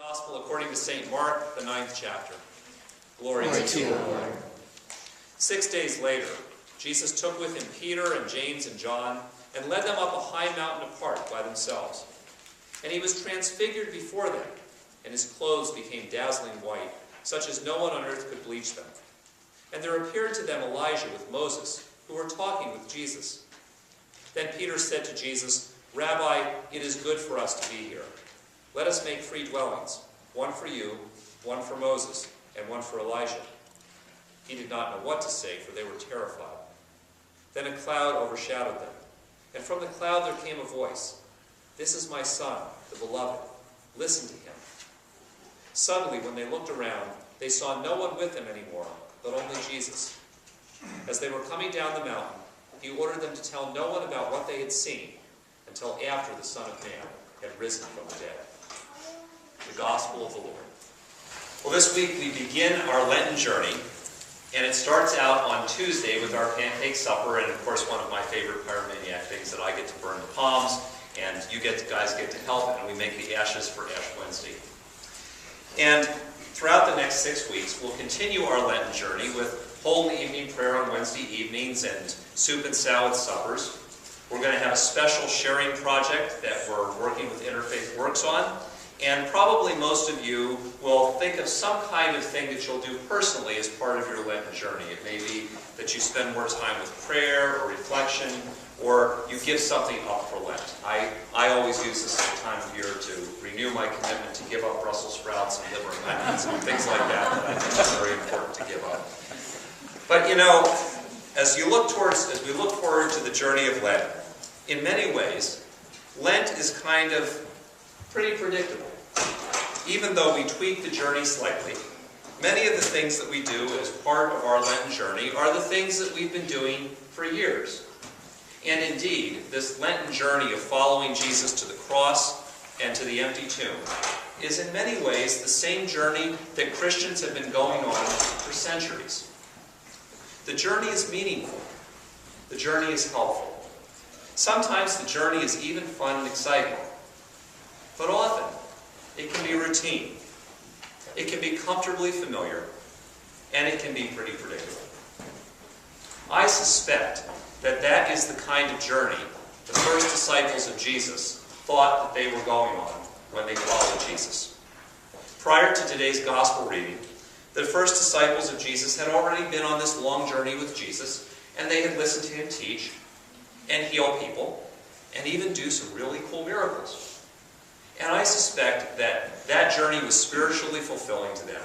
Gospel according to St. Mark, the 9th chapter. Glory to you, Lord. 6 days later, Jesus took with him Peter and James and John and led them up a high mountain apart by themselves. And he was transfigured before them, and his clothes became dazzling white, such as no one on earth could bleach them. And there appeared to them Elijah with Moses, who were talking with Jesus. Then Peter said to Jesus, "Rabbi, it is good for us to be here. Let us make 3 dwellings, one for you, one for Moses, and one for Elijah." He did not know what to say, for they were terrified. Then a cloud overshadowed them, and from the cloud there came a voice, "This is my Son, the Beloved. Listen to him." Suddenly, when they looked around, they saw no one with them anymore, but only Jesus. As they were coming down the mountain, he ordered them to tell no one about what they had seen until after the Son of Man had risen from the dead. The Gospel of the Lord. Well, this week we begin our Lenten journey, and it starts out on Tuesday with our pancake supper, and of course one of my favorite pyromaniac things that I get to burn the palms, and you guys get to help, and we make the ashes for Ash Wednesday. And throughout the next 6 weeks, we'll continue our Lenten journey with Holy Evening prayer on Wednesday evenings and soup and salad suppers. We're going to have a special sharing project that we're working with Interfaith Works on. And probably most of you will think of some kind of thing that you'll do personally as part of your Lenten journey. It may be that you spend more time with prayer or reflection, or you give something up for Lent. I always use this time of year to renew my commitment to give up Brussels sprouts and liver and onions and things like that. I think it's very important to give up. But you know, as we look forward to the journey of Lent, in many ways, Lent is kind of pretty predictable. Even though we tweak the journey slightly, many of the things that we do as part of our Lenten journey are the things that we've been doing for years. And indeed, this Lenten journey of following Jesus to the cross and to the empty tomb is in many ways the same journey that Christians have been going on for centuries. The journey is meaningful. The journey is helpful. Sometimes the journey is even fun and exciting. But often, it can be routine. It can be comfortably familiar, and it can be pretty predictable. I suspect that that is the kind of journey the first disciples of Jesus thought that they were going on when they followed Jesus. Prior to today's gospel reading, the first disciples of Jesus had already been on this long journey with Jesus, and they had listened to him teach and heal people, and even do some really cool miracles. And I suspect that that journey was spiritually fulfilling to them.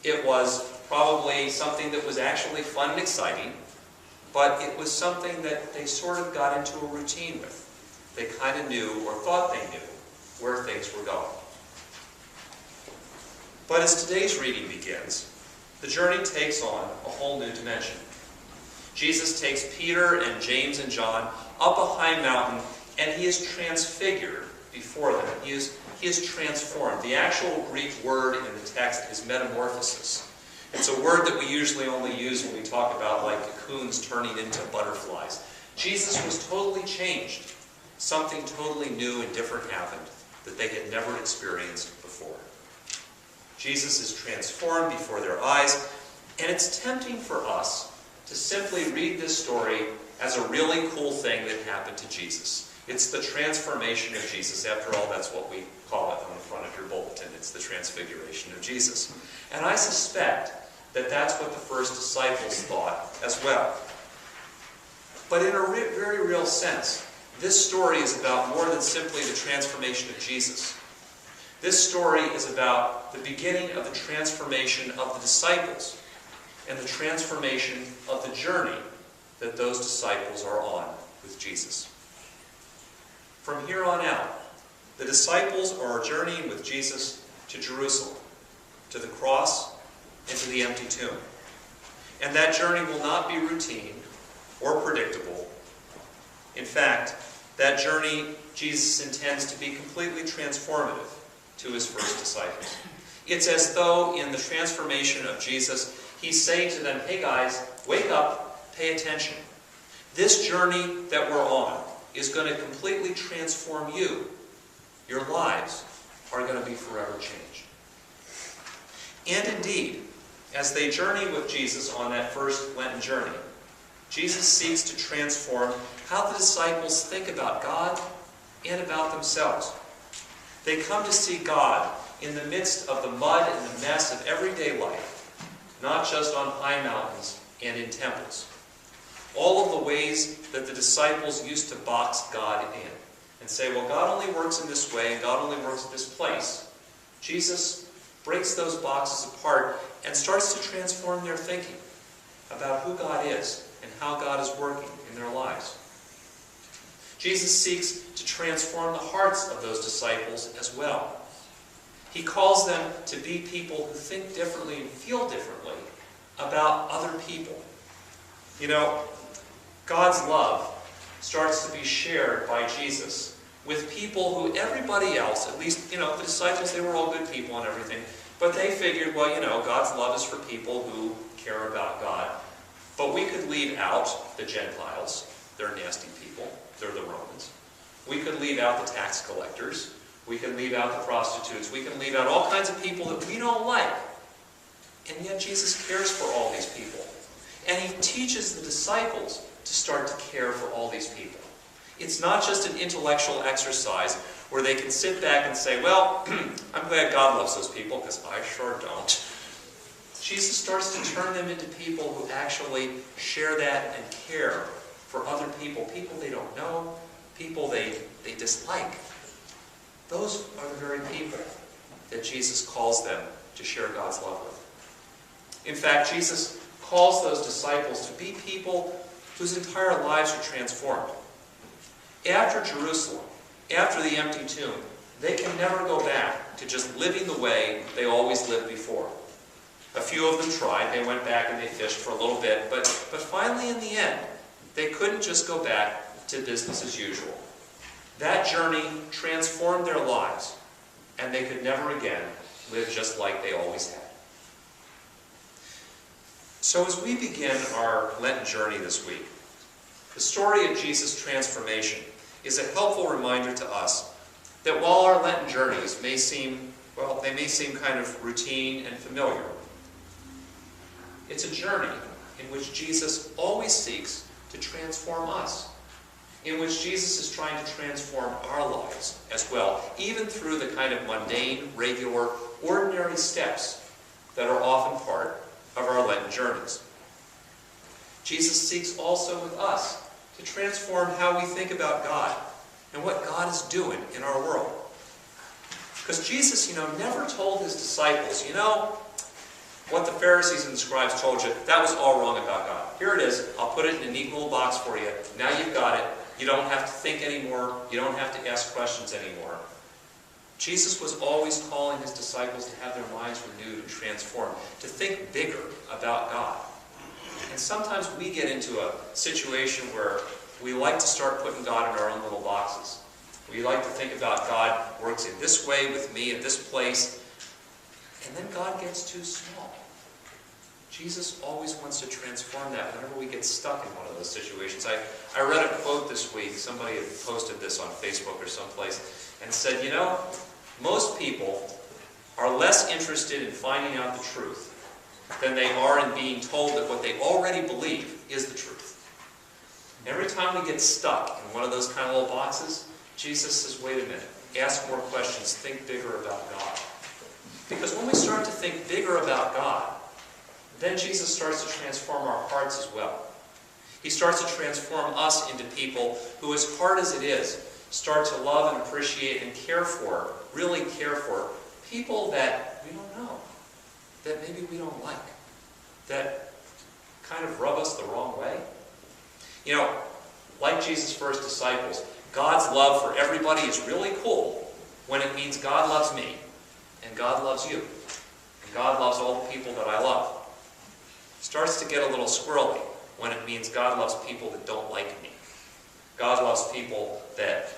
It was probably something that was actually fun and exciting, but it was something that they sort of got into a routine with. They kind of knew, or thought they knew, where things were going. But as today's reading begins, the journey takes on a whole new dimension. Jesus takes Peter and James and John up a high mountain, and he is transfigured before them. He is transformed. The actual Greek word in the text is metamorphosis. It's a word that we usually only use when we talk about like cocoons turning into butterflies. Jesus was totally changed. Something totally new and different happened that they had never experienced before. Jesus is transformed before their eyes, and it's tempting for us to simply read this story as a really cool thing that happened to Jesus. It's the transformation of Jesus. After all, that's what we call it on the front of your bulletin. It's the transfiguration of Jesus. And I suspect that that's what the first disciples thought as well. But in a very real sense, this story is about more than simply the transformation of Jesus. This story is about the beginning of the transformation of the disciples and the transformation of the journey that those disciples are on with Jesus. From here on out, the disciples are journeying with Jesus to Jerusalem, to the cross, and to the empty tomb. And that journey will not be routine or predictable. In fact, that journey Jesus intends to be completely transformative to his first disciples. It's as though in the transformation of Jesus, he's saying to them, "Hey guys, wake up, pay attention. This journey that we're on is going to completely transform you, your lives, are going to be forever changed. And indeed, as they journey with Jesus on that first Lenten journey, Jesus seeks to transform how the disciples think about God and about themselves. They come to see God in the midst of the mud and the mess of everyday life, not just on high mountains and in temples. All of the ways that the disciples used to box God in and say, well, God only works in this way and God only works at this place. Jesus breaks those boxes apart and starts to transform their thinking about who God is and how God is working in their lives. Jesus seeks to transform the hearts of those disciples as well. He calls them to be people who think differently and feel differently about other people. You know, God's love starts to be shared by Jesus with people who everybody else, at least, the disciples, they were all good people and everything, but they figured, well, God's love is for people who care about God. But we could leave out the Gentiles. They're nasty people. They're the Romans. We could leave out the tax collectors. We could leave out the prostitutes. We can leave out all kinds of people that we don't like. And yet Jesus cares for all these people. And he teaches the disciples to start to care for all these people. It's not just an intellectual exercise where they can sit back and say, well, I'm glad God loves those people because I sure don't. Jesus starts to turn them into people who actually share that and care for other people, people they don't know, people they dislike. Those are the very people that Jesus calls them to share God's love with. In fact, Jesus calls those disciples to be people whose entire lives are transformed. After Jerusalem, after the empty tomb, they can never go back to just living the way they always lived before. A few of them tried. They went back and they fished for a little bit, but finally in the end, they couldn't just go back to business as usual. That journey transformed their lives, and they could never again live just like they always had. So as we begin our Lenten journey this week, the story of Jesus' transformation is a helpful reminder to us that while our Lenten journeys may seem kind of routine and familiar, it's a journey in which Jesus always seeks to transform us, in which Jesus is trying to transform our lives as well, even through the kind of mundane, regular, ordinary steps that are often part of our Lenten journeys. Jesus seeks also with us to transform how we think about God and what God is doing in our world. Because Jesus, never told his disciples, what the Pharisees and the scribes told you, that was all wrong about God. Here it is. I'll put it in a neat little box for you. Now you've got it. You don't have to think anymore. You don't have to ask questions anymore. Jesus was always calling his disciples to have their minds renewed and transformed, to think bigger about God. And sometimes we get into a situation where we like to start putting God in our own little boxes. We like to think about God works in this way with me at this place, and then God gets too small. Jesus always wants to transform that whenever we get stuck in one of those situations. I read a quote this week. Somebody had posted this on Facebook or someplace and said, most people are less interested in finding out the truth than they are in being told that what they already believe is the truth. Every time we get stuck in one of those kind of little boxes, Jesus says, wait a minute, ask more questions, think bigger about God. Because when we start to think bigger about God, then Jesus starts to transform our hearts as well. He starts to transform us into people who, as hard as it is, start to love and appreciate and really care for people that we don't know, that maybe we don't like, that kind of rub us the wrong way. Like Jesus' first disciples, God's love for everybody is really cool when it means God loves me, and God loves you, and God loves all the people that I love. It starts to get a little squirrely when it means God loves people that don't like me. God loves people that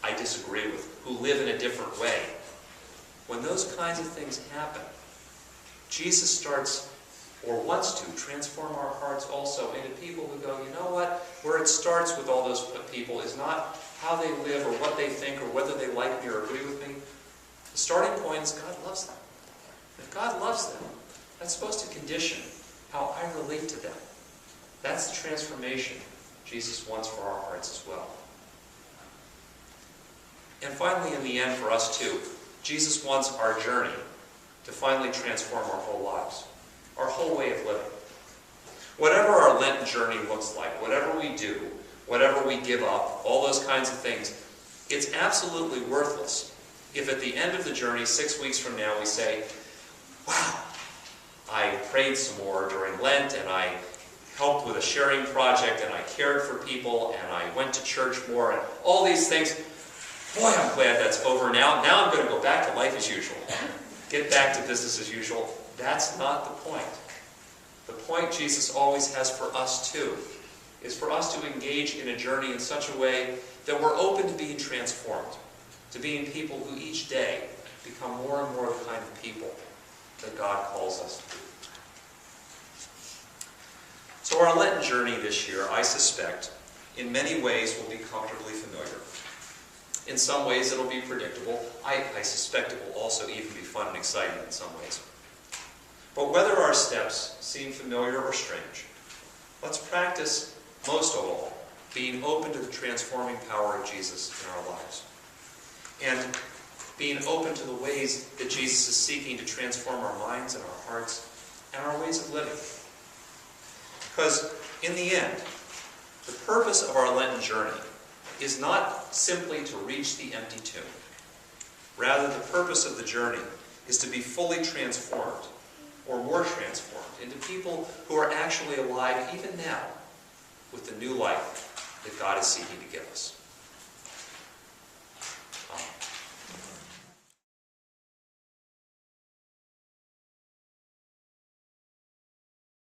I disagree with, who live in a different way. When those kinds of things happen, Jesus starts, or wants to, transform our hearts also into people who go, you know what? Where it starts with all those people is not how they live or what they think or whether they like me or agree with me, starting point is God loves them. If God loves them, that's supposed to condition how I relate to them. That's the transformation Jesus wants for our hearts as well. And finally, in the end, for us too, Jesus wants our journey to finally transform our whole lives, our whole way of living. Whatever our Lenten journey looks like, whatever we do, whatever we give up, all those kinds of things, it's absolutely worthless if at the end of the journey, 6 weeks from now, we say, wow, I prayed some more during Lent, and I helped with a sharing project, and I cared for people, and I went to church more, and all these things. Boy, I'm glad that's over now. Now I'm going to go back to life as usual. Get back to business as usual. That's not the point. The point Jesus always has for us too is for us to engage in a journey in such a way that we're open to being transformed, to being people who each day become more and more the kind of people that God calls us to be. So our Lenten journey this year, I suspect, in many ways will be comfortably familiar. In some ways it'll be predictable. I suspect it will also even be fun and exciting in some ways. But whether our steps seem familiar or strange, let's practice, most of all, being open to the transforming power of Jesus in our lives. And being open to the ways that Jesus is seeking to transform our minds and our hearts and our ways of living. Because in the end, the purpose of our Lenten journey is not simply to reach the empty tomb. Rather, the purpose of the journey is to be fully transformed, or more transformed, into people who are actually alive even now with the new life that God is seeking to give us.